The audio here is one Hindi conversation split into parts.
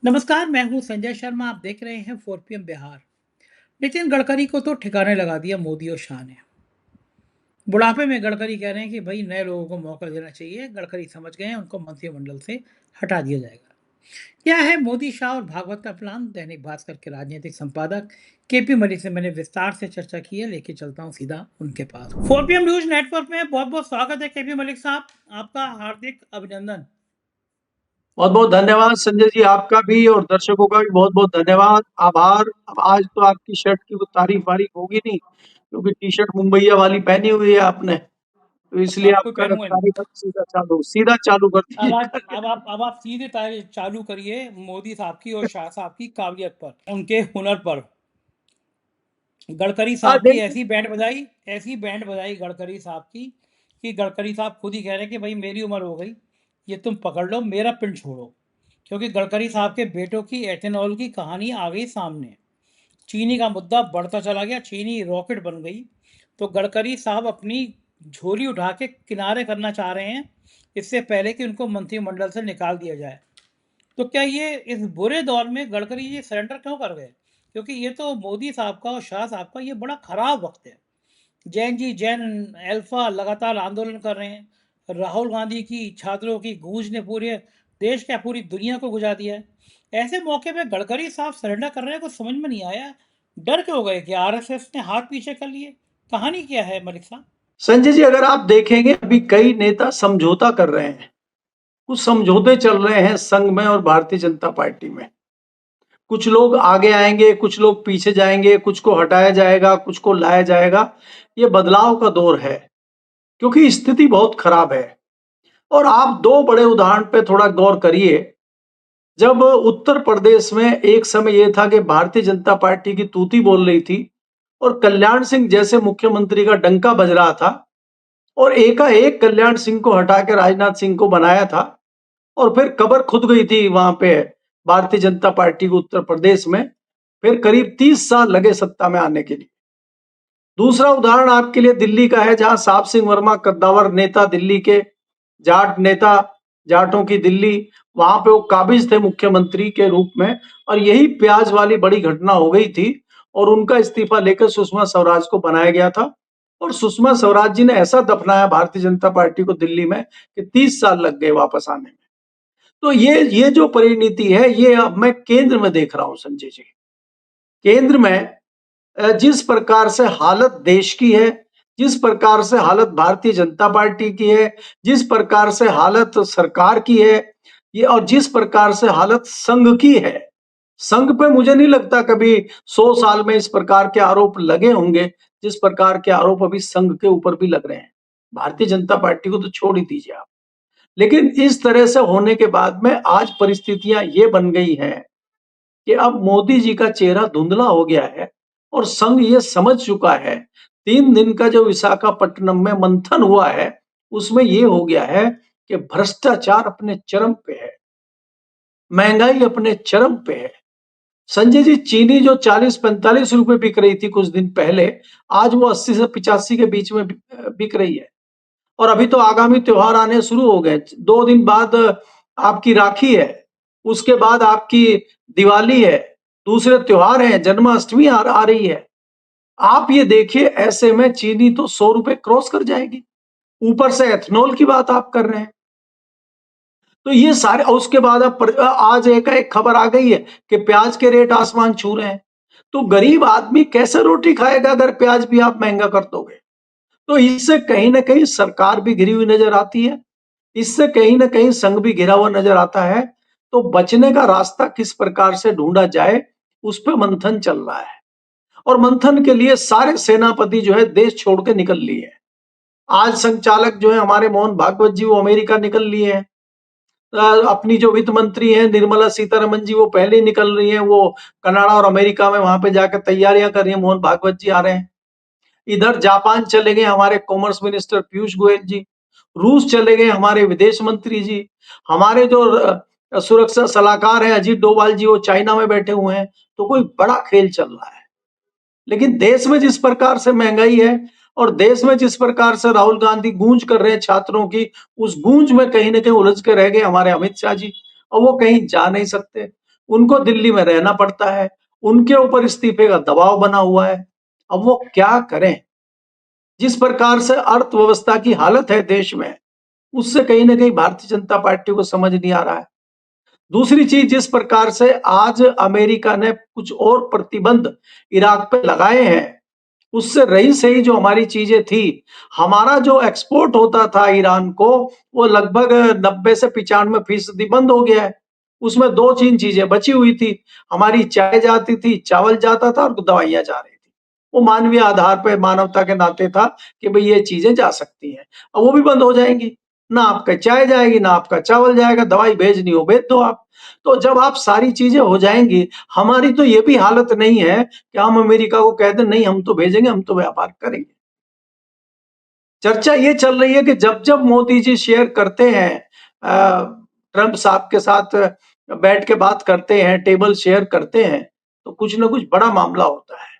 नमस्कार, मैं हूँ संजय शर्मा। आप देख रहे हैं 4 PM बिहार। नितिन गडकरी को तो ठिकाने लगा दिया मोदी और शाह ने। बुढ़ापे में गडकरी कह रहे हैं कि भाई नए लोगों को मौका देना चाहिए। गडकरी समझ गए हैं, उनको मंत्रिमंडल से हटा दिया जाएगा। क्या है मोदी शाह और भागवत का प्लान? दैनिक भास्कर के राजनीतिक संपादक केपी मलिक से मैंने विस्तार से चर्चा की है। लेके चलता हूँ सीधा उनके पास। 4 PM न्यूज नेटवर्क में बहुत बहुत स्वागत है केपी मलिक साहब, आपका हार्दिक अभिनंदन। बहुत बहुत धन्यवाद संजय जी, आपका भी और दर्शकों का भी बहुत बहुत धन्यवाद, आभार। अब आज तो आपकी शर्ट की तारीफ वारीफ होगी नहीं, क्योंकि टी शर्ट मुंबईया वाली पहनी हुई है आपने, तो इसलिए आपको आपका पहनू है। तारीफ सीधा चालू कर अब दीजिए। आप अब आप अब आप सीधे चालू करिए मोदी साहब की और शाह साहब की काबिलियत पर, उनके हुनर पर। गडकरी साहब की देखिए, ऐसी बैंड बजाई गडकरी साहब की कि गडकरी साहब खुद ही कह रहे हैं कि भाई मेरी उम्र हो गई, ये तुम पकड़ लो, मेरा पिंड छोड़ो। क्योंकि गडकरी साहब के बेटों की एथेनॉल की कहानी आ गई सामने। चीनी का मुद्दा बढ़ता चला गया, चीनी रॉकेट बन गई। तो गडकरी साहब अपनी झोली उठा के किनारे करना चाह रहे हैं, इससे पहले कि उनको मंत्रिमंडल से निकाल दिया जाए। तो क्या ये इस बुरे दौर में गडकरी जी सरेंडर क्यों कर गए? क्योंकि ये तो मोदी साहब का और शाह साहब का ये बड़ा खराब वक्त है। जैन अल्फा लगातार आंदोलन कर रहे हैं। राहुल गांधी की छात्रों की गूंज ने पूरे देश क्या पूरी दुनिया को गुजा दिया है। ऐसे मौके पे गडकरी साहब सरेंडर कर रहे हैं, कुछ समझ में नहीं आया। डर क्यों गए? कि आरएसएस ने हाथ पीछे कर लिए? कहानी क्या है मलिक साहब? संजय जी, अगर आप देखेंगे अभी कई नेता समझौता कर रहे हैं, कुछ समझौते चल रहे हैं संघ में और भारतीय जनता पार्टी में। कुछ लोग आगे आएंगे, कुछ लोग पीछे जाएंगे, कुछ को हटाया जाएगा, कुछ को लाया जाएगा। ये बदलाव का दौर है, क्योंकि स्थिति बहुत खराब है। और आप दो बड़े उदाहरण पे थोड़ा गौर करिए। जब उत्तर प्रदेश में एक समय यह था कि भारतीय जनता पार्टी की तूती बोल रही थी और कल्याण सिंह जैसे मुख्यमंत्री का डंका बज रहा था, और एकाएक कल्याण सिंह को हटा के राजनाथ सिंह को बनाया था, और फिर कबर खुद गई थी वहां पे भारतीय जनता पार्टी को उत्तर प्रदेश में। फिर करीब 30 साल लगे सत्ता में आने के लिए। दूसरा उदाहरण आपके लिए दिल्ली का है, जहां साहब सिंह वर्मा कद्दावर नेता, दिल्ली के जाट नेता, जाटों की दिल्ली, वहां पे वो काबिज थे मुख्यमंत्री के रूप में। और यही प्याज वाली बड़ी घटना हो गई थी और उनका इस्तीफा लेकर सुषमा स्वराज को बनाया गया था। और सुषमा स्वराज जी ने ऐसा दफनाया भारतीय जनता पार्टी को दिल्ली में कि 30 साल लग गए वापस आने में। तो ये जो परिणति है, ये अब मैं केंद्र में देख रहा हूं संजय जी। केंद्र में जिस प्रकार से हालत देश की है, जिस प्रकार से हालत भारतीय जनता पार्टी की है, जिस प्रकार से हालत सरकार की है, ये और जिस प्रकार से हालत संघ की है, संघ पे मुझे नहीं लगता कभी 100 साल में इस प्रकार के आरोप लगे होंगे जिस प्रकार के आरोप अभी संघ के ऊपर भी लग रहे हैं। भारतीय जनता पार्टी को तो छोड़ ही दीजिए आप। लेकिन इस तरह से होने के बाद में आज परिस्थितियां ये बन गई हैं कि अब मोदी जी का चेहरा धुंधला हो गया है और संघ ये समझ चुका है। 3 दिन का जो विशाखापट्टनम में मंथन हुआ है, उसमें ये हो गया है कि भ्रष्टाचार अपने चरम पे है, महंगाई अपने चरम पे है। संजय जी, चीनी जो 40-45 रुपए बिक रही थी कुछ दिन पहले, आज वो 80 से 85 के बीच में बिक रही है। और अभी तो आगामी त्योहार आने शुरू हो गए। 2 दिन बाद आपकी राखी है, उसके बाद आपकी दिवाली है, दूसरे त्योहार हैं, जन्माष्टमी आ रही है। आप ये देखिए, ऐसे में चीनी तो 100 रुपए क्रॉस कर जाएगी। ऊपर से एथनॉल की बात आप कर रहे हैं। तो ये सारे, और उसके बाद अब आज एक खबर आ गई है कि प्याज के रेट आसमान छू रहे हैं। तो गरीब आदमी कैसे रोटी खाएगा अगर प्याज भी आप महंगा कर दोगे? तो इससे कहीं ना कहीं सरकार भी घिरी हुई नजर आती है, इससे कहीं ना कहीं संघ भी घिरा हुआ नजर आता है। तो बचने का रास्ता किस प्रकार से ढूंढा जाए, उस पर मंथन चल रहा है। और मंथन के लिए सारे सेनापति जो है देश छोड़ के निकल लिए हैं। आज संचालक जो है हमारे मोहन भागवत जी, वो अमेरिका निकल लिए हैं। अपनी जो वित्त मंत्री हैं निर्मला सीतारमन जी, वो पहले ही निकल रही हैं। वो कनाडा और अमेरिका में वहां पे जाकर तैयारियां कर रही हैं। मोहन भागवत जी आ रहे हैं। इधर जापान चले गए हमारे कॉमर्स मिनिस्टर पीयूष गोयल जी। रूस चले गए हमारे विदेश मंत्री जी। हमारे जो सुरक्षा सलाहकार हैं अजीत डोभाल जी, वो चाइना में बैठे हुए हैं। तो कोई बड़ा खेल चल रहा है। लेकिन देश में जिस प्रकार से महंगाई है और देश में जिस प्रकार से राहुल गांधी गूंज कर रहे हैं छात्रों की, उस गूंज में कहीं ना कहीं उलझ के रह गए हमारे अमित शाह जी, और वो कहीं जा नहीं सकते। उनको दिल्ली में रहना पड़ता है, उनके ऊपर इस्तीफे का दबाव बना हुआ है। अब वो क्या करें? जिस प्रकार से अर्थव्यवस्था की हालत है देश में, उससे कहीं ना कहीं भारतीय जनता पार्टी को समझ नहीं आ रहा है। दूसरी चीज, जिस प्रकार से आज अमेरिका ने कुछ और प्रतिबंध इराक पे लगाए हैं, उससे रही सही जो हमारी चीजें थी, हमारा जो एक्सपोर्ट होता था ईरान को, वो लगभग 90 से 95% बंद हो गया है। उसमें दो तीन चीजें बची हुई थी, हमारी चाय जाती थी, चावल जाता था और दवाइयां जा रही थी। वो मानवीय आधार पर मानवता के नाते था कि भाई ये चीजें जा सकती हैं। अब वो भी बंद हो जाएंगी, ना आपका चाय जाएगी, ना आपका चावल जाएगा, दवाई भेजनी हो भेज दो आप। तो जब आप सारी चीजें हो जाएंगी, हमारी तो ये भी हालत नहीं है कि हम अमेरिका को कह दें नहीं हम तो भेजेंगे, हम तो व्यापार करेंगे। चर्चा ये चल रही है कि जब जब मोदी जी शेयर करते हैं, ट्रंप साहब के साथ बैठ के बात करते हैं, टेबल शेयर करते हैं, तो कुछ ना कुछ बड़ा मामला होता है।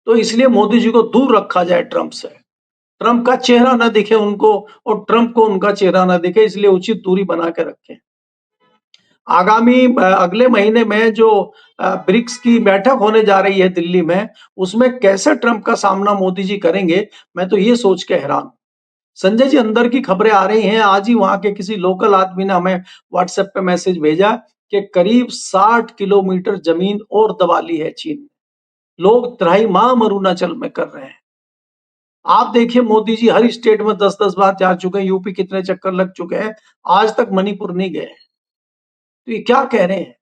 तो इसलिए मोदी जी को दूर रखा जाए ट्रंप से, ट्रंप का चेहरा ना दिखे उनको और ट्रंप को उनका चेहरा ना दिखे, इसलिए उचित दूरी बना के रखें। आगामी अगले महीने में जो ब्रिक्स की बैठक होने जा रही है दिल्ली में, उसमें कैसे ट्रंप का सामना मोदी जी करेंगे, मैं तो ये सोच के हैरान हूं। संजय जी, अंदर की खबरें आ रही हैं, आज ही वहां के किसी लोकल आदमी ने हमें व्हाट्सएप पे मैसेज भेजा कि करीब 60 किलोमीटर जमीन और दबा ली है चीन ने। लोग त्राहिमाम अरुणाचल में कर रहे हैं। आप देखिए मोदी जी हर स्टेट में 10-10 बार जा चुके हैं, यूपी कितने चक्कर लग चुके हैं, आज तक मणिपुर नहीं गए। तो ये क्या कह रहे हैं?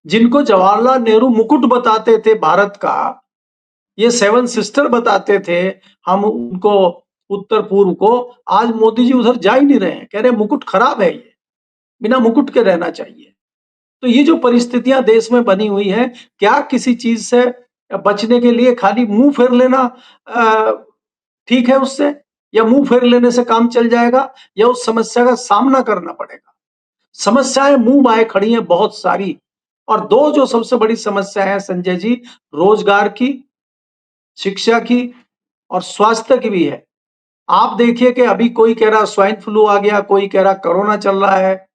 जिनको जवाहरलाल नेहरू मुकुट बताते थे भारत का, ये सेवन सिस्टर बताते थे हम उनको, उत्तर पूर्व को, आज मोदी जी उधर जा ही नहीं रहे हैं, कह रहे मुकुट खराब है, ये बिना मुकुट के रहना चाहिए। तो ये जो परिस्थितियां देश में बनी हुई है, क्या किसी चीज से बचने के लिए खाली मुंह फेर लेना ठीक है उससे, या मुंह फेर लेने से काम चल जाएगा, या उस समस्या का सामना करना पड़ेगा? समस्याएं मुंह बाए खड़ी हैं बहुत सारी, और दो जो सबसे बड़ी समस्या है संजय जी, रोजगार की, शिक्षा की और स्वास्थ्य की भी है। आप देखिए कि अभी कोई कह रहा स्वाइन फ्लू आ गया, कोई कह रहा कोरोना चल रहा है।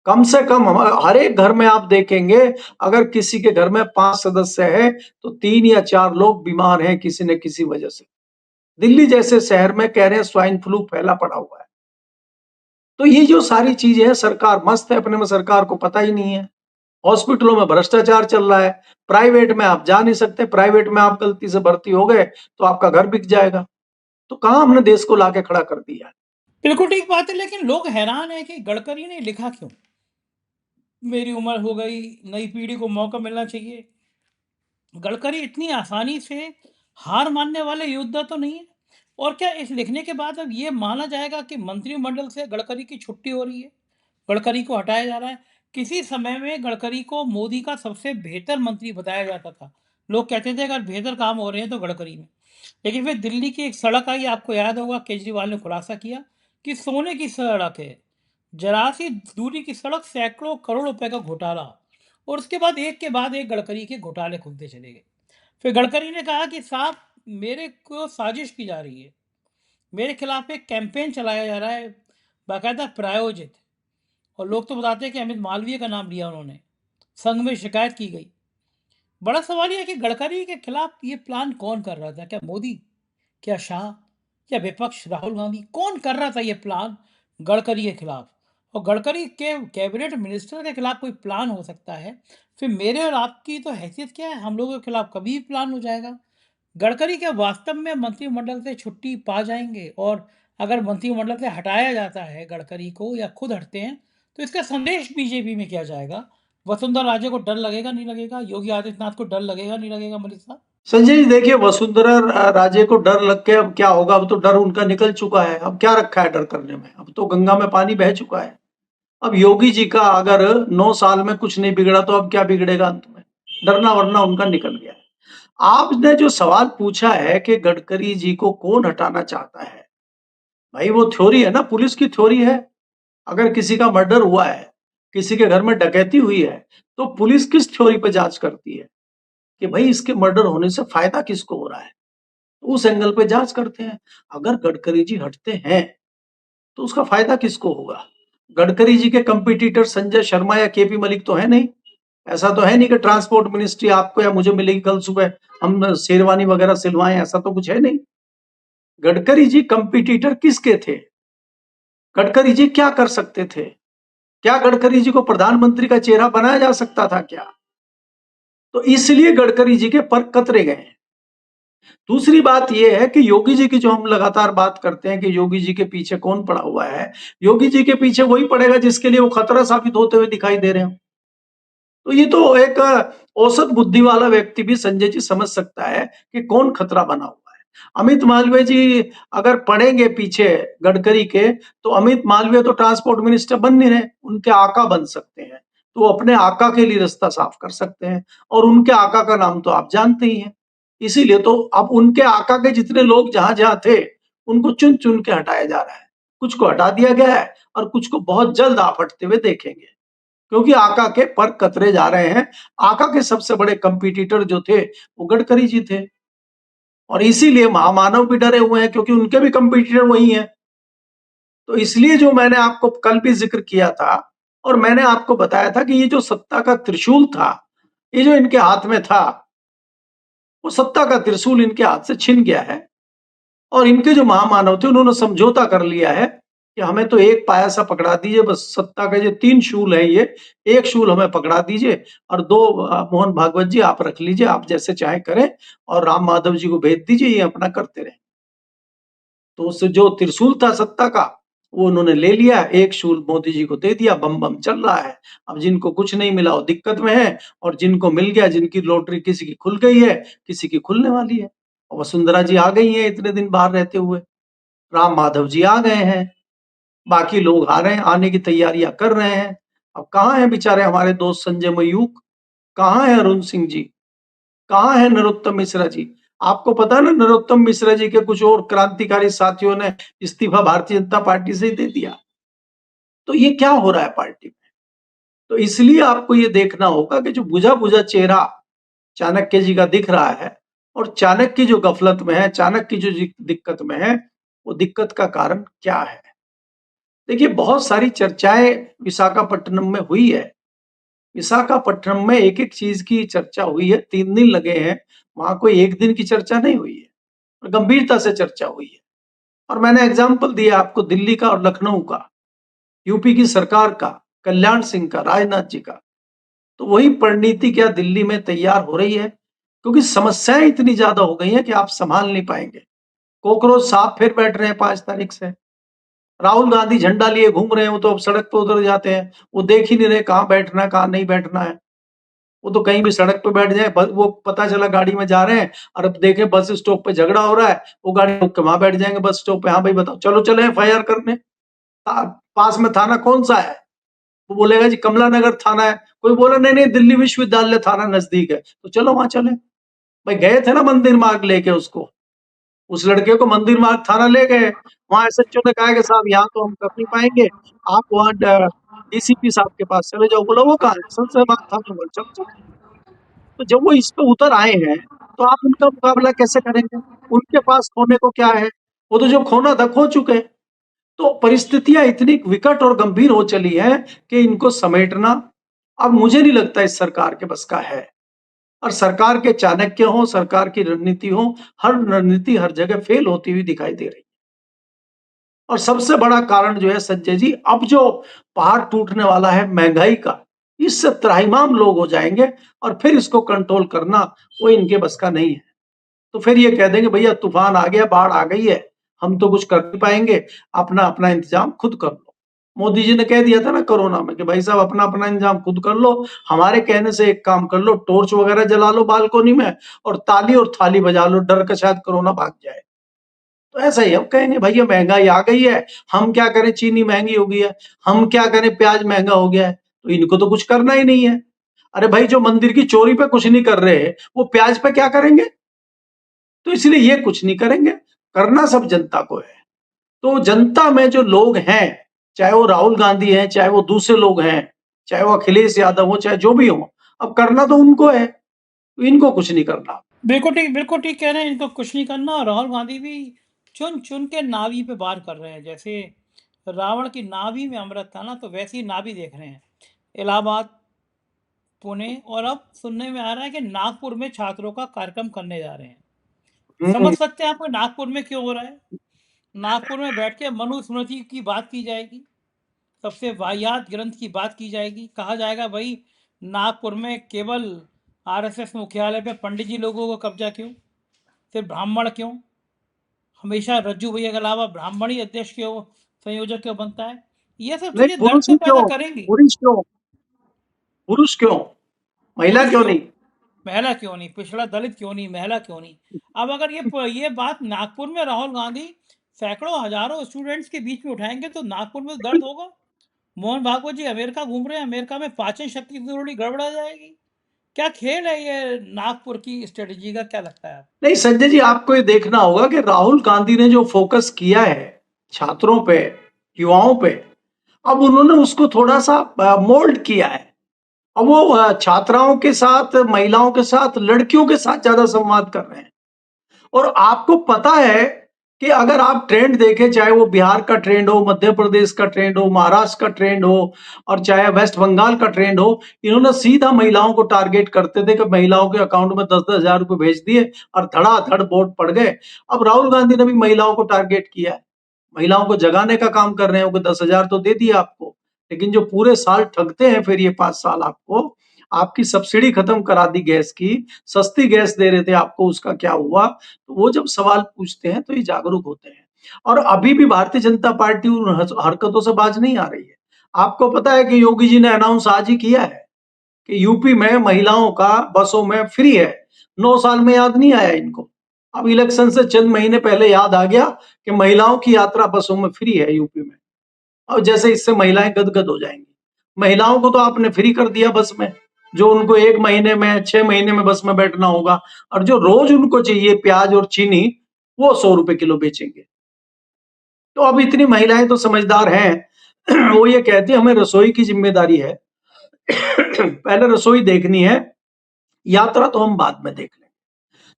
कम से कम हर एक घर में आप देखेंगे, अगर किसी के घर में 5 सदस्य है तो 3 या 4 लोग बीमार हैं किसी न किसी वजह से। दिल्ली जैसे शहर में कह रहे हैं स्वाइन फ्लू फैला पड़ा हुआ है। तो ये जो सारी चीजें हैं, सरकार मस्त है अपने में, सरकार को पता ही नहीं है। हॉस्पिटलों में भ्रष्टाचार चल रहा है, प्राइवेट में आप जा नहीं सकते, प्राइवेट में आप गलती से भर्ती हो गए तो आपका घर बिक जाएगा। तो कहां हमने देश को लाके खड़ा कर दिया है? बिल्कुल ठीक बात है, लेकिन लोग हैरान हैं कि गडकरी ने लिखा क्यों? मेरी उम्र हो गई, नई पीढ़ी को मौका मिलना चाहिए। गडकरी इतनी आसानी से हार मानने वाले योद्धा तो नहीं है। और क्या इस लिखने के बाद अब ये माना जाएगा कि मंत्रिमंडल से गडकरी की छुट्टी हो रही है, गडकरी को हटाया जा रहा है? किसी समय में गडकरी को मोदी का सबसे बेहतर मंत्री बताया जाता था। लोग कहते थे अगर बेहतर काम हो रहे हैं तो गडकरी में। लेकिन फिर दिल्ली की एक सड़क आई, आपको याद होगा, केजरीवाल ने खुलासा किया कि सोने की सड़क है, जरा सी दूरी की सड़क, सैकड़ों करोड़ रुपए का घोटाला। और उसके बाद एक गडकरी के घोटाले खुलते चले गए। फिर गडकरी ने कहा कि साहब, मेरे को साजिश की जा रही है, मेरे खिलाफ एक कैंपेन चलाया जा रहा है, बाकायदा प्रायोजित। और लोग तो बताते हैं कि अमित मालवीय का नाम लिया उन्होंने, संघ में शिकायत की गई। बड़ा सवाल यह है कि गडकरी के खिलाफ ये प्लान कौन कर रहा था? क्या मोदी, क्या शाह, क्या विपक्ष राहुल गांधी? कौन कर रहा था ये प्लान गडकरी के खिलाफ? और गडकरी के कैबिनेट मिनिस्टर के खिलाफ कोई प्लान हो सकता है, फिर मेरे और आपकी तो हैसियत क्या है? हम लोगों के खिलाफ कभी भी प्लान हो जाएगा। गडकरी क्या वास्तव में मंत्रिमंडल से छुट्टी पा जाएंगे? और अगर मंत्रिमंडल से हटाया जाता है गडकरी को, या खुद हटते हैं, तो इसका संदेश बीजेपी में क्या जाएगा? वसुंधरा राजे को डर लगेगा नहीं लगेगा? योगी आदित्यनाथ को डर लगेगा नहीं लगेगा? मलिक साहब, संजय जी देखिए, वसुंधरा राजे को डर लग के अब क्या होगा? अब तो डर उनका निकल चुका है, अब क्या रखा है डर करने में? अब तो गंगा में पानी बह चुका है। अब योगी जी का अगर 9 साल में कुछ नहीं बिगड़ा तो अब क्या बिगड़ेगा अंत में? डरना वरना उनका निकल गया है। आपने जो सवाल पूछा है कि गडकरी जी को कौन हटाना चाहता है, भाई वो थ्योरी है ना, पुलिस की थ्योरी है। अगर किसी का मर्डर हुआ है, किसी के घर में डकैती हुई है, तो पुलिस किस थ्योरी पे जांच करती है कि भाई इसके मर्डर होने से फायदा किसको हो रहा है, तो उस एंगल पे जांच करते हैं। अगर गडकरी जी हटते हैं तो उसका फायदा किसको होगा? गडकरी जी के कंपटीटर संजय शर्मा या केपी मलिक तो है नहीं। ऐसा तो है नहीं कि ट्रांसपोर्ट मिनिस्ट्री आपको या मुझे मिलेगी कल सुबह, हम शेरवानी वगैरह सिलवाएं, ऐसा तो कुछ है नहीं। गडकरी जी कंपटीटर किसके थे? गडकरी जी क्या कर सकते थे? क्या गडकरी जी को प्रधानमंत्री का चेहरा बनाया जा सकता था क्या? तो इसलिए गडकरी जी के पर कतरे गए हैं। दूसरी बात यह है कि योगी जी की जो हम लगातार बात करते हैं कि योगी जी के पीछे कौन पड़ा हुआ है, योगी जी के पीछे वही पड़ेगा जिसके लिए वो खतरा साबित होते हुए दिखाई दे रहे हो। तो ये तो एक औसत बुद्धि वाला व्यक्ति भी संजय जी समझ सकता है कि कौन खतरा बना हुआ है। अमित मालवीय जी अगर पड़ेंगे पीछे गडकरी के, तो अमित मालवीय तो ट्रांसपोर्ट मिनिस्टर बन नहीं रहे, उनके आका बन सकते हैं। तो वो अपने आका के लिए रास्ता साफ कर सकते हैं, और उनके आका का नाम तो आप जानते ही हैं। इसीलिए तो अब उनके आका के जितने लोग जहां-जहां थे, उनको चुन-चुन के हटाया जा रहा है। कुछ को हटा दिया गया है और कुछ को बहुत जल्द आप हटते हुए देखेंगे। क्योंकि आका के पर कतरे जा रहे हैं। आका के सबसे बड़े कंपटीटर जो थे, वो गडकरी जी थे। और इसीलिए महामानव भी डरे हुए हैं, क्योंकि उनके भी कंपटीटर वही हैं। तो इसलिए जो मैंने आपको कल भी ज़िक्र किया था, और मैंने आपको बताया था कि ये जो सत्ता का त्रिशूल था, ये जो इनके हाथ में था, वो सत्ता का त्रिशूल इनके हाथ से छिन गया है। और इनके जो महामानव थे, उन्होंने समझौता कर लिया है कि हमें तो एक पाया सा पकड़ा दीजिए, बस सत्ता के जो 3 शूल हैं ये, एक शूल हमें पकड़ा दीजिए और 2 मोहन भागवत जी आप रख लीजिए, आप जैसे चाहें करें, और राम माधव जी को भेज दीजिए, ये अपना करते रहें। तो उस जो त्रिशूल था सत्ता का, वो उन्होंने ले लिया, एक शूल मोदी जी को दे दिया, बम-बम चल रहा है। अब जिनको कुछ नहीं मिला वो दिक्कत में है, और जिनको मिल गया, जिनकी लॉटरी किसी की खुल गई है, किसी की खुलने वाली है। और वसुंधरा जी आ गई हैं इतने दिन बाहर रहते हुए। राम माधव जी आ गए हैं, बाकी लोग आ रहे हैं, आने की तैयारियां कर रहे हैं। अब कहाँ हैं बेचारे हमारे दोस्त संजय मयूख, कहाँ है अरुण सिंह जी, कहाँ है नरोत्तम मिश्रा जी? आपको पता है ना, नरोत्तम मिश्रा जी के कुछ और क्रांतिकारी साथियों ने इस्तीफा भारतीय जनता पार्टी से ही दे दिया। तो ये क्या हो रहा है पार्टी में? तो इसलिए आपको ये देखना होगा कि जो बुझा बुझा चेहरा चाणक्य जी का दिख रहा है, और चाणक्य जो गफलत में है, चाणक्य जो दिक्कत में है, वो दिक्कत का कारण क्या है? देखिए, बहुत सारी चर्चाएँ विशाखापट्टनम में हुई है। विशाखापट्टनम में एक-एक चीज़ की चर्चा हुई है, 3 दिन लगे हैं, वहाँ कोई 1 दिन की चर्चा नहीं हुई है, और गंभीरता से चर्चा हुई है। और मैंने एग्ज़ाम्पल दिया आपको दिल्ली का और लखनऊ का, यूपी की सरकार का, कल्याण सिंह का, राजनाथ जी का। तो वही परिणीति क्या दिल्ली में तैयार हो रही है, क्योंकि समस्याएँ इतनी ज़्यादा हो गई हैं कि आप सँभाल नहीं पाएँगे। कॉकरोच साहब फिर बैठ रहे हैं 5 तारीख से। राहुल गांधी झंडा लिए घूम रहे हैं, वो तो अब सड़क पे उतर जाते हैं, वो देख ही नहीं रहे कहाँ बैठना है, कहाँ नहीं बैठना है। वो तो कहीं भी सड़क पे बैठ जाए, वो पता चला गाड़ी में जा रहे हैं, और अब देखें बस स्टॉप पे झगड़ा हो रहा है, वो गाड़ी रोक के वहां बैठ जाएंगे बस स्टॉप पे, हाँ भाई बताओ, चलो चले एफआईआर करने। पास में थाना कौन सा है? वो बोलेगा जी कमला नगर थाना है, कोई बोला नहीं नहीं दिल्ली विश्वविद्यालय थाना नजदीक है, तो चलो वहां चले। भाई गए थे ना मंदिर मार्ग लेके उसको, उस लड़के को मंदिर मार्ग थाना ले गए, वहां एसएचओ ने कहा कि साहब यहाँ तो हम कर नहीं पाएंगे, आप वहाँ डीसीपी साहब के पास चले जाओ। बोला वो कहाँ है? संसद मार्ग थाना। बोले चलो चलो। तो जब वो इस पे उतर आए हैं, तो आप उनका मुकाबला कैसे करेंगे? उनके पास खोने को क्या है? वो तो जो खोना था खो चुके हैं। तो परिस्थितियां इतनी विकट और गंभीर हो चली हैं कि इनको समेटना अब मुझे नहीं लगता इस सरकार के बस का है। और सरकार के चाणक्य हो, सरकार की रणनीति हो, हर रणनीति हर जगह फेल होती हुई दिखाई दे रही है। और सबसे बड़ा कारण जो है संजय जी, अब जो पहाड़ टूटने वाला है महंगाई का, इससे त्राहिमाम लोग हो जाएंगे, और फिर इसको कंट्रोल करना वो इनके बस का नहीं है। तो फिर ये कह देंगे भैया तूफान आ गया, बाढ़ आ गई है, हम तो कुछ कर नहीं पाएंगे, अपना अपना इंतजाम खुद कर लो। मोदी जी ने कह दिया था ना कोरोना में कि भाई साहब अपना अपना इंतजाम खुद कर लो, हमारे कहने से एक काम कर लो, टॉर्च वगैरह जला लो बालकोनी में, और ताली और थाली बजा लो, डर का शायद कोरोना भाग जाए। तो ऐसा ही हम कहेंगे भैया महंगाई आ गई है, हम क्या करें, चीनी महंगी हो गई है, हम क्या करें, प्याज महंगा हो गया है, तो इनको तो कुछ करना ही नहीं है। अरे भाई जो मंदिर की चोरी पे कुछ नहीं कर रहे, वो प्याज पे क्या करेंगे? तो इसलिए ये कुछ नहीं करेंगे, करना सब जनता को है। तो जनता में जो लोग हैं, चाहे वो राहुल गांधी हैं, चाहे वो दूसरे लोग हैं, चाहे वो अखिलेश यादव हो, चाहे जो भी हो, अब करना तो उनको है, तो इनको कुछ नहीं करना। बिल्कुल ठीक कह रहे हैं, इनको कुछ नहीं करना। और राहुल गांधी भी चुन-चुन के नावी पे वार कर रहे हैं। जैसे रावण की नाभि में अमृत था ना, तो वैसी नाभि देख रहे हैं। इलाहाबाद पुणे और अब सुनने में आ रहा है कि नागपुर में छात्रों का कार्यक्रम करने जा रहे हैं। हम्म। समझ सकते हैं आपको नागपुर में क्यों हो रहा है? नागपुर में बैठ के मनुस्मृति की बात की जाएगी, सबसे वाहियात ग्रंथ की बात की जाएगी। कहा जाएगा भाई नागपुर में केवल आरएसएस मुख्यालय पे पंडित जी लोगों को कब्जा क्यों, सिर्फ ब्राह्मण क्यों, हमेशा रज्जू भैया के अलावा ब्राह्मण ही अध्यक्ष क्यों, संयोजक क्यों बनता है। ये सब नहीं, चीजें डर पुरुष तो ही पैदा क्यों? करेंगी। पुरुष क्यों? पुरुष क्यों? महिला पुरुष क्यों क्यों, नहीं? महिला क्यों नहीं, पिछड़ा दलित क्यों नहीं, महिला क्यों नहीं। अब अगर ये बात नागपुर में राहुल गांधी सैकड़ों हजारों स्टूडेंट्स के बीच में उठाएंगे तो नागपुर में दर्द होगा। मोहन भागवत जी अमेरिका घूम रहे हैं, अमेरिका में पाचन शक्ति की थोड़ी गड़बड़ा जाएगी। क्या खेल है ये नागपुर की स्ट्रेटेजी का, क्या लगता है आप? नहीं संजय जी, आपको ये देखना होगा कि राहुल गांधी ने जो फोकस किया है छात्रों पे, युवाओं पे, अब उन्होंने उसको थोड़ा सा मोल्ड किया है। अब वो छात्राओं के साथ, महिलाओं के साथ, लड़कियों के साथ ज्यादा संवाद कर रहे हैं। और आपको पता है कि अगर आप ट्रेंड देखें, चाहे वो बिहार का ट्रेंड हो, मध्य प्रदेश का ट्रेंड हो, महाराष्ट्र का ट्रेंड हो, और चाहे वेस्ट बंगाल का ट्रेंड हो, इन्होंने सीधा महिलाओं को टारगेट करते थे कि महिलाओं के अकाउंट में 10-10 हजार रुपए भेज दिए और धड़ाधड़ वोट पड़ गए। अब राहुल गांधी ने भी महिलाओं को टारगेट किया है, महिलाओं को जगाने का काम कर रहे हो कि 10 हजार तो दे दिए आपको, लेकिन जो पूरे साल ठगते हैं फिर ये 5 साल आपको, आपकी सब्सिडी खत्म करा दी गैस की, सस्ती गैस दे रहे थे आपको, उसका क्या हुआ? तो वो जब सवाल पूछते हैं तो ये जागरूक होते हैं। और अभी भी भारतीय जनता पार्टी उन हरकतों से बाज नहीं आ रही है। आपको पता है कि योगी जी ने अनाउंस आज ही किया है कि यूपी में महिलाओं का बसों में फ्री है। 9 साल में याद नहीं आया इनको, अब इलेक्शन से चंद महीने पहले याद आ गया कि महिलाओं की यात्रा बसों में फ्री है यूपी में। और जैसे इससे महिलाएं गदगद हो जाएंगी। महिलाओं को तो आपने फ्री कर दिया बस में, जो उनको 1 महीने में, 6 महीने में बस में बैठना होगा, और जो रोज उनको चाहिए प्याज और चीनी, वो 100 रुपए किलो बेचेंगे। तो अब इतनी महिलाएं तो समझदार हैं वो ये कहती है हमें रसोई की जिम्मेदारी है पहले रसोई देखनी है, यात्रा तो हम बाद में देख लेंगे।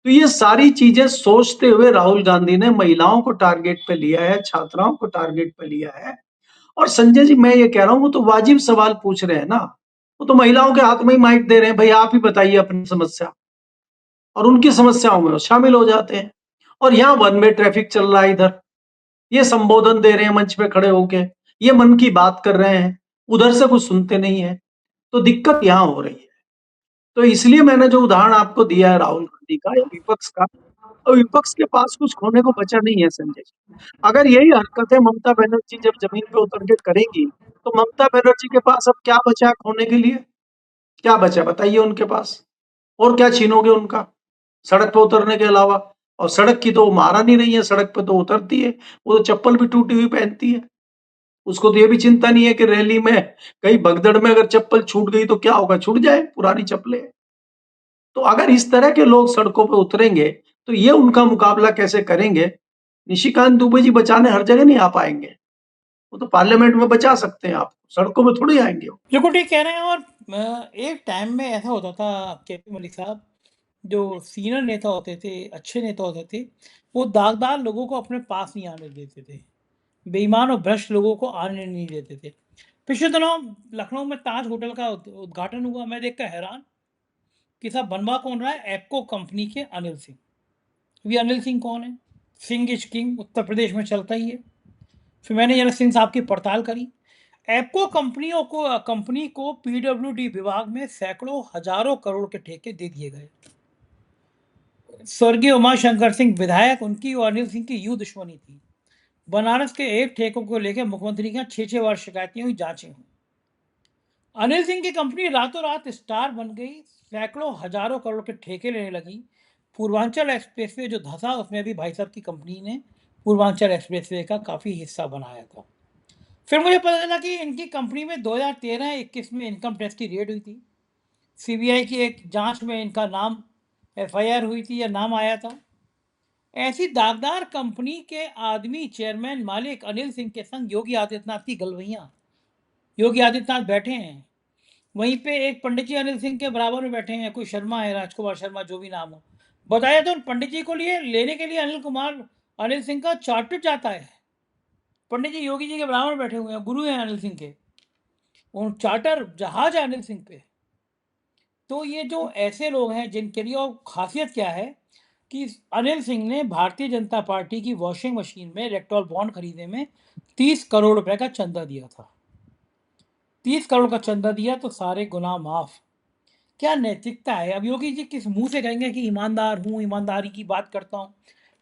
तो ये सारी चीजें सोचते हुए राहुल गांधी ने महिलाओं को टारगेट पे लिया है, छात्राओं को टारगेट पे लिया है। और संजय जी, मैं ये कह रहा हूं, वो तो वाजिब सवाल पूछ रहे हैं ना, वो तो महिलाओं के हाथ में ही माइक दे रहे हैं, भाई आप ही बताइए अपनी समस्या, और उनकी समस्याओं में वो शामिल हो जाते हैं। और यहाँ वन वे ट्रैफिक चल रहा है, इधर ये संबोधन दे रहे हैं मंच पे खड़े होके, ये मन की बात कर रहे हैं, उधर से कुछ सुनते नहीं है। तो दिक्कत यहाँ हो रही है। तो इसलिए मैंने जो उदाहरण आपको दिया है राहुल गांधी का या विपक्ष का, और विपक्ष के पास कुछ खोने को बचा नहीं है संजय जी। अगर यही हरकतें ममता बनर्जी जब जमीन पे उतर के करेंगी, तो ममता बनर्जी के पास अब क्या बचा है खोने के लिए? क्या बचा बताइए उनके पास? और क्या छीनोगे उनका सड़क पे उतरने के अलावा? और सड़क की तो वो मारा नहीं रही है, सड़क पे तो उतरती है, वो तो चप्पल भी टूटी हुई पहनती है। उसको तो ये भी चिंता नहीं है कि रैली में कहीं भगदड़ में अगर चप्पल छूट गई तो क्या होगा, छूट जाए, पुरानी चप्पलें। तो अगर इस तरह के लोग सड़कों पे उतरेंगे तो ये उनका मुकाबला कैसे करेंगे? निशिकांत दुबे जी बचाने हर जगह नहीं आ पाएंगे, वो तो पार्लियामेंट में बचा सकते हैं, आप सड़कों में थोड़ी आएंगे वो। बिल्कुल ठीक कह रहे हैं। और एक टाइम में ऐसा होता था केपी मलिक साहब, जो सीनियर नेता होते थे, अच्छे नेता होते थे, वो दागदार लोगों को अपने पास नहीं आने देते थे, बेईमान और भ्रष्ट लोगों को आने नहीं देते थे। पिछले दिनों लखनऊ में ताज होटल का उद्घाटन हुआ, मैं देखकर हैरान कि साहब बनवा कौन रहा है, एप्को कंपनी के अनिल सिंह। अभी अनिल सिंह कौन है? सिंह इज किंग उत्तर प्रदेश में चलता ही है। फिर मैंने जरा सिंह साहब की पड़ताल करी। एप्को कंपनी को पीडब्ल्यूडी विभाग में सैकड़ों हजारों करोड़ के ठेके दे दिए गए। स्वर्गीय उमाशंकर सिंह विधायक, उनकी और अनिल सिंह की यूं दुश्मनी थी। बनारस के एक ठेकों को लेकर मुख्यमंत्री के यहाँ 6-6 बार शिकायतें हुई, जांचें हुई। अनिल सिंह की कंपनी रातों रात स्टार बन गई, सैकड़ों हजारों करोड़ के ठेके लेने लगी। पूर्वांचल एक्सप्रेसवे जो धंसा, उसमें भी भाई साहब की कंपनी ने पूर्वांचल एक्सप्रेसवे का काफ़ी हिस्सा बनाया था। फिर मुझे पता चला कि इनकी कंपनी में 2013-21 में इनकम टैक्स की रेड हुई थी। सीबीआई की एक जांच में इनका नाम, एफआईआर हुई थी या नाम आया था। ऐसी दागदार कंपनी के आदमी, चेयरमैन मालिक अनिल सिंह के संग योगी आदित्यनाथ की गलवैयां। योगी आदित्यनाथ बैठे हैं, वहीं पे एक पंडित जी अनिल सिंह के बराबर में बैठे हैं, कोई शर्मा है, राजकुमार शर्मा, जो भी नाम हो। बताया तो उन पंडित जी को लिए लेने के लिए अनिल सिंह का चार्टर जाता है। पंडित जी योगी जी के बराबर में बैठे हुए हैं, गुरु हैं अनिल सिंह के, उन चार्टर जहाज है अनिल सिंह पे। तो ये जो ऐसे लोग हैं जिनके लिए, और खासियत क्या है कि अनिल सिंह ने भारतीय जनता पार्टी की वॉशिंग मशीन में इलेक्टोरल बॉन्ड खरीदने में 30 करोड़ रुपए का चंदा दिया था। 30 करोड़ का चंदा दिया तो सारे गुनाह माफ। क्या नैतिकता है? अब योगी जी किस मुंह से कहेंगे कि ईमानदार हूँ, ईमानदारी की बात करता हूँ?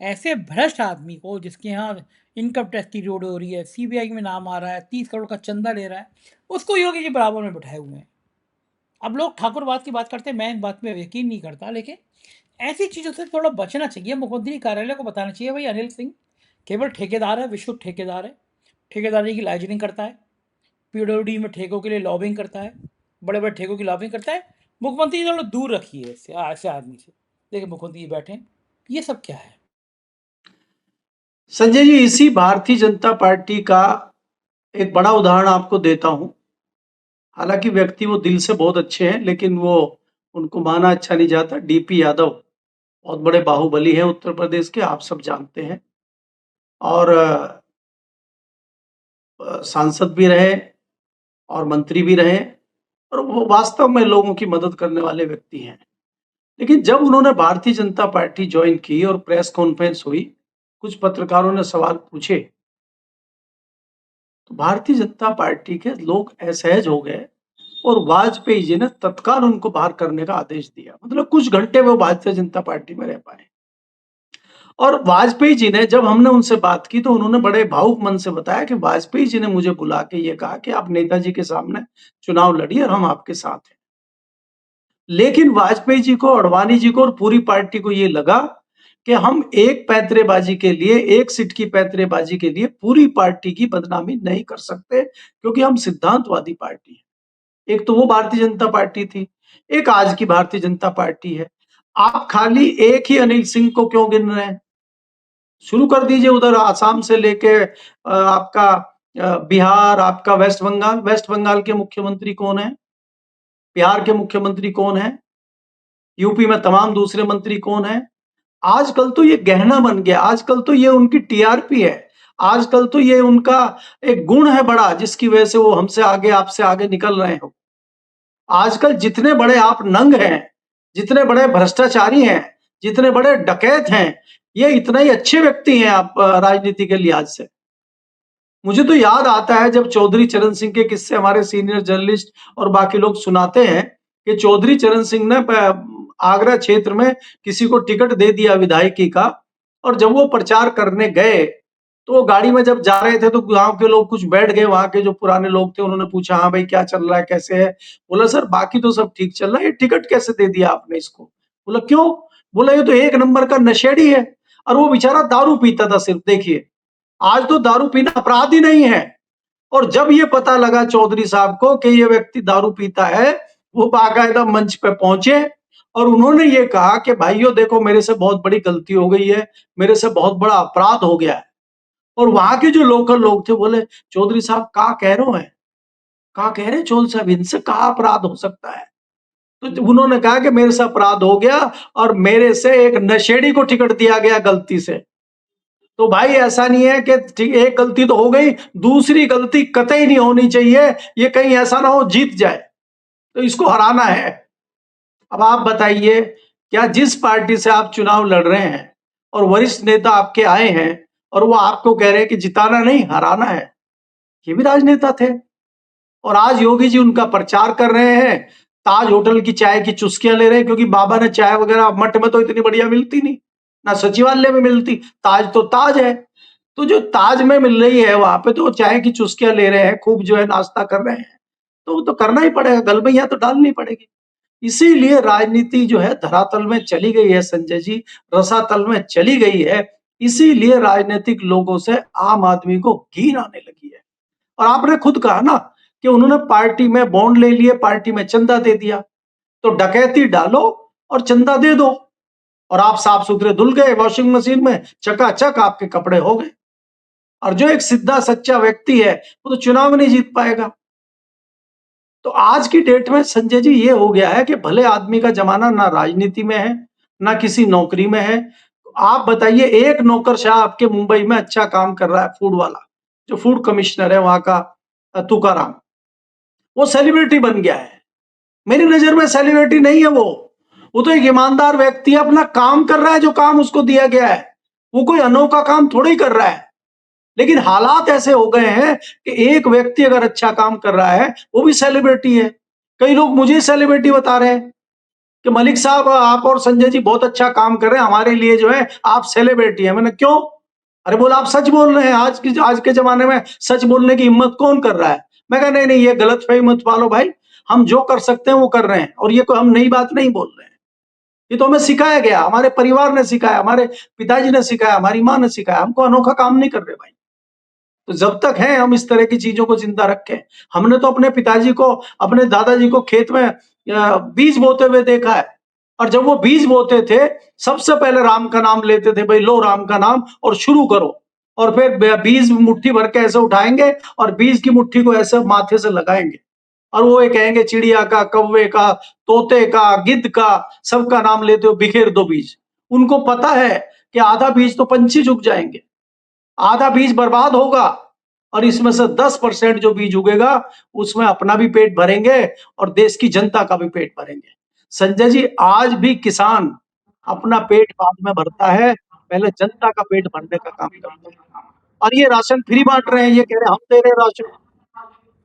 ऐसे भ्रष्ट आदमी को, जिसके यहाँ इनकम टैक्स की रोड हो रही है, सीबीआई में नाम आ रहा है, 30 करोड़ का चंदा ले रहा है, उसको योगी जी बराबर में बैठाए हुए हैं। अब लोग ठाकुरवाद की बात करते हैं, मैं इन बात में यकीन नहीं करता, लेकिन ऐसी चीज़ों से थोड़ा बचना चाहिए। मुख्यमंत्री कार्यालय को बताना चाहिए, भाई अनिल सिंह केवल ठेकेदार है, विशुद्ध ठेकेदार है, ठेकेदारी की लाइजनिंग करता है, पीडब्ल्यूडी में ठेकों के लिए लॉबिंग करता है, बड़े बड़े ठेकों की लॉबिंग करता है। मुख्यमंत्री जी थोड़ा दूर रखिए इससे, ऐसे आदमी से। देखिए मुख्यमंत्री जी बैठे हैं, ये सब क्या है? संजय जी, इसी भारतीय जनता पार्टी का एक बड़ा उदाहरण आपको देता हूं। हालांकि व्यक्ति वो दिल से बहुत अच्छे हैं, लेकिन वो उनको माना अच्छा नहीं जाता। डीपी यादव बहुत बड़े बाहुबली हैं उत्तर प्रदेश के, आप सब जानते हैं। और सांसद भी रहे और मंत्री भी रहे, और वो वास्तव में लोगों की मदद करने वाले व्यक्ति हैं। लेकिन जब उन्होंने भारतीय जनता पार्टी ज्वाइन की और प्रेस कॉन्फ्रेंस हुई, कुछ पत्रकारों ने सवाल पूछे, तो भारतीय जनता पार्टी के लोग असहज हो गए और वाजपेयी जी ने तत्काल उनको बाहर करने का आदेश दिया। मतलब कुछ घंटे वो भारतीय जनता पार्टी में रह पाए। और वाजपेयी जी ने, जब हमने उनसे बात की, तो उन्होंने बड़े भावुक मन से बताया कि वाजपेयी जी ने मुझे बुला के ये कहा कि आप नेताजी के सामने चुनाव लड़िए और हम आपके साथ हैं। लेकिन वाजपेयी जी को, अडवाणी जी को और पूरी पार्टी को ये लगा कि हम एक पैंतरेबाजी के लिए, एक सीट की पैंतरेबाजी के लिए पूरी पार्टी की बदनामी नहीं कर सकते, क्योंकि हम सिद्धांतवादी पार्टी हैं। एक तो वो भारतीय जनता पार्टी थी, एक आज की भारतीय जनता पार्टी है। आप खाली एक ही अनिल सिंह को क्यों गिन रहे हैं? शुरू कर दीजिए उधर आसाम से लेके आपका बिहार, आपका वेस्ट बंगाल। वेस्ट बंगाल के मुख्यमंत्री कौन है? बिहार के मुख्यमंत्री कौन है? यूपी में तमाम दूसरे मंत्री कौन है? आजकल तो ये गहना बन गया, आजकल तो ये उनकी टीआरपी है, आजकल तो ये उनका एक गुण है बड़ा, जिसकी वजह से वो हमसे आगे, आपसे आगे निकल रहे हो। आजकल जितने बड़े आप नंग हैं, जितने बड़े भ्रष्टाचारी हैं, जितने बड़े डकैत हैं, ये इतना ही अच्छे व्यक्ति हैं आप राजनीति के लिहाज से। मुझे तो याद आता है जब चौधरी चरण सिंह के किस्से हमारे सीनियर जर्नलिस्ट और बाकी लोग सुनाते हैं कि चौधरी चरण सिंह ने आगरा क्षेत्र में किसी को टिकट दे दिया विधायकी का, और जब वो प्रचार करने गए तो वो गाड़ी में जब जा रहे थे तो गांव के लोग कुछ बैठ गए, वहां के जो पुराने लोग थे उन्होंने पूछा, हाँ भाई क्या चल रहा है, कैसे है? बोला सर बाकी तो सब ठीक चल रहा है, ये टिकट कैसे दे दिया आपने इसको? बोला क्यों? बोला ये तो एक नंबर का नशेड़ी है, और वो बेचारा दारू पीता था सिर्फ। देखिए, आज तो दारू पीना अपराध ही नहीं है। और जब ये पता लगा चौधरी साहब को कि ये व्यक्ति दारू पीता है, वो बाकायदा मंच पे पहुंचे और उन्होंने ये कहा कि भाइयों देखो, मेरे से बहुत बड़ी गलती हो गई है, मेरे से बहुत बड़ा अपराध हो गया है। और वहां के जो लोकल लोग थे बोले, चौधरी साहब का कह रहे हैं, का कह रहे हैं चौधरी साहब, इनसे कहा अपराध हो सकता है? तो उन्होंने कहा कि मेरे से अपराध हो गया और मेरे से एक नशेड़ी को टिकट दिया गया गलती से। तो भाई ऐसा नहीं है कि ठीक, एक गलती तो हो गई, दूसरी गलती कतई नहीं होनी चाहिए। ये कहीं ऐसा ना हो जीत जाए, तो इसको हराना है। अब आप बताइए, क्या जिस पार्टी से आप चुनाव लड़ रहे हैं और वरिष्ठ नेता आपके आए हैं और वो आपको कह रहे हैं कि जिताना नहीं हराना है? ये भी राजनेता थे। और आज योगी जी उनका प्रचार कर रहे हैं, ताज होटल की चाय की चुस्कियां ले रहे हैं, क्योंकि बाबा ने चाय वगैरह मठ में तो इतनी बढ़िया मिलती नहीं, ना सचिवालय में मिलती। ताज तो ताज है, तो जो ताज में मिल रही है वहां पे तो वो चाय की चुस्कियां ले रहे हैं, खूब जो है नाश्ता कर रहे हैं। तो वो तो करना ही पड़ेगा, गलबैया तो डालनी पड़ेगी। इसीलिए राजनीति जो है धरातल में चली गई है संजय जी, रसातल में चली गई है। इसीलिए राजनीतिक लोगों से आम आदमी को घिन आने लगी है। और आपने खुद कहा ना कि उन्होंने पार्टी में बॉन्ड ले लिए, पार्टी में चंदा दे दिया, तो डकैती डालो और चंदा दे दो, और आप साफ सुथरे धुल गए वॉशिंग मशीन में, चकाचक आपके कपड़े हो गए। और जो एक सीधा सच्चा व्यक्ति है वो तो चुनाव नहीं जीत पाएगा। तो आज की डेट में संजय जी ये हो गया है कि भले आदमी का जमाना ना राजनीति में है, ना किसी नौकरी में है। आप बताइए, एक नौकरशाह आपके मुंबई में अच्छा काम कर रहा है, फूड वाला, जो फूड कमिश्नर है वहां का, तुकाराम, वो सेलिब्रिटी बन गया है। मेरी नजर में सेलिब्रिटी नहीं है वो तो एक ईमानदार व्यक्ति है, अपना काम कर रहा है जो काम उसको दिया गया है। वो कोई अनोखा काम थोड़ी कर रहा है। लेकिन हालात ऐसे हो गए हैं कि एक व्यक्ति अगर अच्छा काम कर रहा है वो भी सेलिब्रिटी है। कई लोग मुझे सेलिब्रिटी बता रहे हैं कि मलिक साहब आप और संजय जी बहुत अच्छा काम कर रहे हैं, हमारे लिए जो है आप सेलिब्रिटी है। मैंने क्यों? अरे बोला आप सच बोल रहे हैं, आज के जमाने में सच बोलने की हिम्मत कौन कर रहा है? मैं कहा नहीं नहीं, ये गलतफहमी मत पालो भाई, हम जो कर सकते हैं वो कर रहे हैं, और ये कोई हम नई बात नहीं बोल रहे हैं। ये तो हमें सिखाया गया, हमारे परिवार ने सिखाया, हमारे पिताजी ने सिखाया, हमारी माँ ने सिखाया। हमको अनोखा काम नहीं कर रहे भाई। तो जब तक है हम इस तरह की चीजों को जिंदा रखें। हमने तो अपने पिताजी को, अपने दादाजी को खेत में बीज बोते हुए देखा है, और जब वो बीज बोते थे सबसे पहले राम का नाम लेते थे, भाई लो राम का नाम और शुरू करो। और फिर बीज मुट्ठी भर के ऐसे उठाएंगे और बीज की मुट्ठी को ऐसे माथे से लगाएंगे, और वो ये कहेंगे चिड़िया का, कौवे का, तोते का, गिद्ध का, सबका नाम लेते हो बिखेर दो बीज। उनको पता है कि आधा बीज तो पंछी चुग जाएंगे, आधा बीज बर्बाद होगा, और इसमें से 10% जो बीज उगेगा उसमें अपना भी पेट भरेंगे और देश की जनता का भी पेट भरेंगे। संजय जी, आज भी किसान अपना पेट बाद में भरता है, पहले जनता का पेट भरने का काम करता है। और ये राशन फ्री बांट रहे हैं, ये कह रहे हैं हम दे रहे हैं राशन,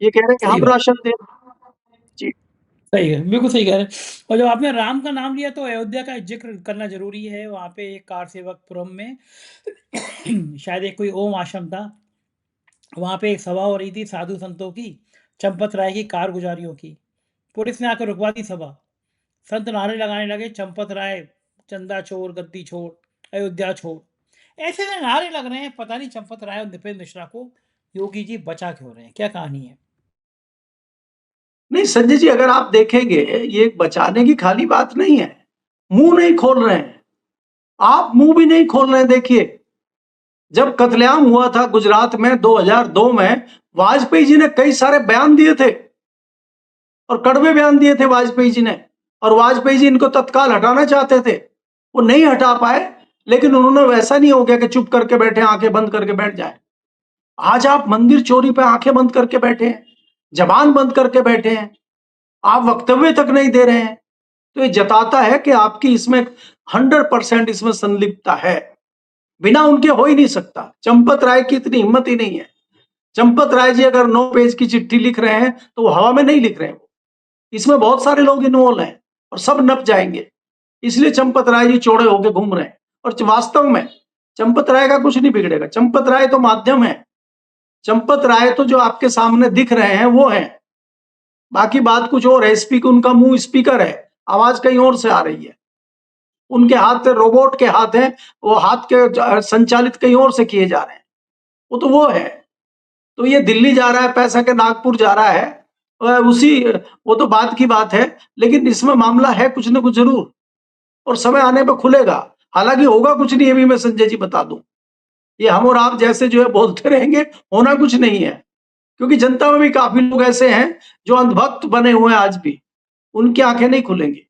ये कह रहे हैं कि सही हम बात। राशन दे रहे हैं। जी। सही है, बिल्कुल सही कह रहे हैं। और जब आपने राम का नाम लिया तो अयोध्या का ज़िक्र करना ज़रूरी है। वहाँ पे एक कारसेवकपुरम में शायद एक कोई ओम आश्रम था। वहाँ पे एक सभा हो रही थी साधु संतों की, चंपत राय की कारगुजारियों की। पुलिस ने आकर रुकवा दी सभा। संत नारे लगाने लगे, चंपत राय चंदा छोड़, गद्दी छोड़, अयोध्या छोड़। ऐसे नारे लग रहे हैं, पता नहीं चंपत राय और नृपेंद्र मिश्रा को योगी जी बचा क्यों रहे हैं? क्या कहानी है? नहीं संजय जी, अगर आप देखेंगे ये बचाने की खाली बात नहीं है, मुंह नहीं खोल रहे हैं, आप मुंह भी नहीं खोल रहे हैं। देखिए, जब कत्लेआम हुआ था गुजरात में 2002 में, वाजपेयी जी ने कई सारे बयान दिए थे, और कड़वे बयान दिए थे वाजपेयी जी ने, और वाजपेयी जी इनको तत्काल हटाना चाहते थे, वो नहीं हटा पाए। लेकिन उन्होंने, वैसा नहीं हो गया कि चुप करके बैठे, आंखें बंद करके बैठ जाए। आज आप मंदिर चोरी पे आंखें बंद करके बैठे हैं, जबान बंद करके बैठे हैं, आप वक्तव्य तक नहीं दे रहे हैं। तो ये जताता है कि आपकी इसमें 100% इसमें संलिप्तता है, बिना उनके हो ही नहीं सकता। चंपत राय की इतनी हिम्मत ही नहीं है। चंपत राय जी अगर 9 पेज की चिट्ठी लिख रहे हैं तो वो हवा में नहीं लिख रहे हैं, इसमें बहुत सारे लोग इन्वॉल्व हैं और सब नप जाएंगे। इसलिए चंपत राय जी चौड़े होकर घूम रहे हैं, और वास्तव में चंपत राय का कुछ नहीं बिगड़ेगा। चंपत राय तो माध्यम है, चंपत राय तो जो आपके सामने दिख रहे हैं वो है, बाकी बात कुछ और है। स्पीकर, उनका मुंह स्पीकर है, आवाज कहीं और से आ रही है। उनके हाथ रोबोट के हाथ हैं, वो हाथ के संचालित कहीं और से किए जा रहे हैं। वो है। तो ये दिल्ली जा रहा है पैसा के, नागपुर जा रहा है, उसी, वो तो बात की बात है। लेकिन इसमें मामला है कुछ ना कुछ जरूर, और समय आने पर खुलेगा। हालांकि होगा कुछ नहीं, अभी मैं संजय जी बता दूं, ये हम और आप जैसे जो है बोलते रहेंगे, होना कुछ नहीं है। क्योंकि जनता में भी काफी लोग ऐसे हैं जो अंधभक्त बने हुए हैं आज भी, उनकी आंखें नहीं खुलेंगी।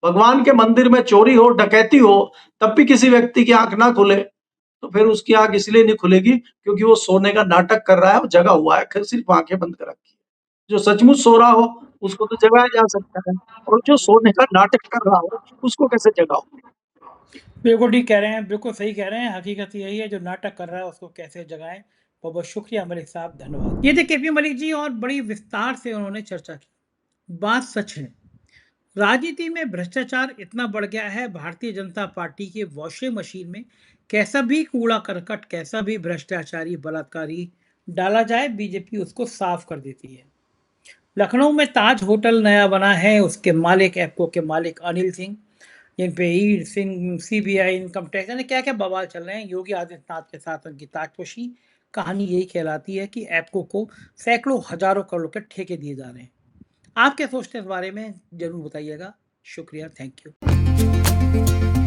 भगवान के मंदिर में चोरी हो, डकैती हो, तब भी किसी व्यक्ति की आंख ना खुले, तो फिर उसकी आंख इसलिए नहीं खुलेगी क्योंकि वो सोने का नाटक कर रहा है और जगा हुआ है, सिर्फ आंखें बंद कर रखी है। जो सचमुच सो रहा हो उसको तो जगाया जा सकता है, और जो सोने का नाटक कर रहा हो उसको कैसे जगाओ? बिल्कुल ठीक कह रहे हैं, बिल्कुल सही कह रहे हैं। हकीकत यही है, जो नाटक कर रहा है उसको कैसे जगाएँ। बहुत-बहुत शुक्रिया मलिक साहब, धन्यवाद। ये थे केपी मलिक जी और बड़ी विस्तार से उन्होंने चर्चा की। बात सच है, राजनीति में भ्रष्टाचार इतना बढ़ गया है, भारतीय जनता पार्टी के वॉशिंग मशीन में कैसा भी कूड़ा-करकट, कैसा भी भ्रष्टाचारी, बलात्कारी डाला जाए, बीजेपी उसको साफ कर देती है। लखनऊ में ताज होटल नया बना है, उसके मालिक, एप्को के मालिक अनिल सिंह, जिन पे ED Singh, CBI, income tax, यानी क्या क्या बवाल चल रहे हैं। योगी आदित्यनाथ के साथ उनकी ताजपोशी। कहानी यही कहलाती है कि एप्को को सैकड़ों हजारों करोड़ के ठेके दिए जा रहे हैं। आप क्या सोचते हैं इस बारे में? जरूर बताइएगा। शुक्रिया, थैंक यू।